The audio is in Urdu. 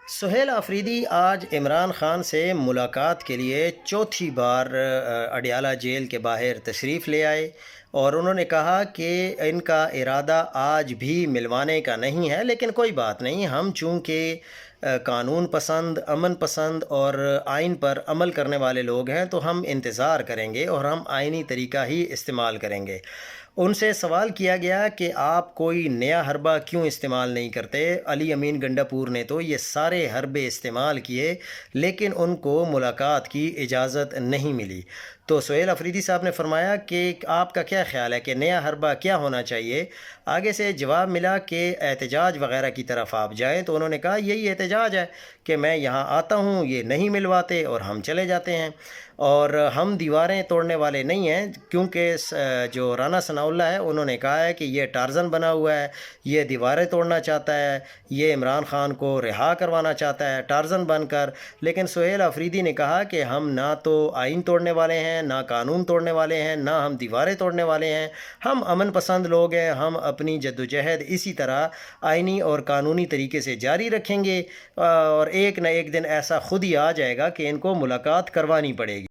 سہیل آفریدی آج عمران خان سے ملاقات کے لیے چوتھی بار اڈیالہ جیل کے باہر تشریف لے آئے اور انہوں نے کہا کہ ان کا ارادہ آج بھی ملوانے کا نہیں ہے، لیکن کوئی بات نہیں، ہم چونکہ قانون پسند، امن پسند اور آئین پر عمل کرنے والے لوگ ہیں تو ہم انتظار کریں گے اور ہم آئینی طریقہ ہی استعمال کریں گے۔ ان سے سوال کیا گیا کہ آپ کوئی نیا حربہ کیوں استعمال نہیں کرتے؟ علی امین گنڈا پور نے تو یہ سارے حربے استعمال کیے لیکن ان کو ملاقات کی اجازت نہیں ملی۔ تو سہیل آفریدی صاحب نے فرمایا کہ آپ کا کیا خیال ہے کہ نیا حربہ کیا ہونا چاہیے؟ آگے سے جواب ملا کہ احتجاج وغیرہ کی طرف آپ جائیں، تو انہوں نے کہا یہی احتجاج ہے کہ میں یہاں آتا ہوں، یہ نہیں ملواتے اور ہم چلے جاتے ہیں، اور ہم دیواریں توڑنے والے نہیں ہیں، کیونکہ جو رانا ثناء اللہ ہے انہوں نے کہا ہے کہ یہ ٹارزن بنا ہوا ہے، یہ دیواریں توڑنا چاہتا ہے، یہ عمران خان کو رہا کروانا چاہتا ہے ٹارزن بن کر۔ لیکن سہیل آفریدی نے کہا کہ ہم نہ تو آئین توڑنے والے ہیں، نہ قانون توڑنے والے ہیں، نہ ہم دیواریں توڑنے والے ہیں، ہم امن پسند لوگ ہیں، ہم اپنی جدوجہد اسی طرح آئینی اور قانونی طریقے سے جاری رکھیں گے، اور ایک نہ ایک دن ایسا خود ہی آ جائے گا کہ ان کو ملاقات کروانی پڑے گی۔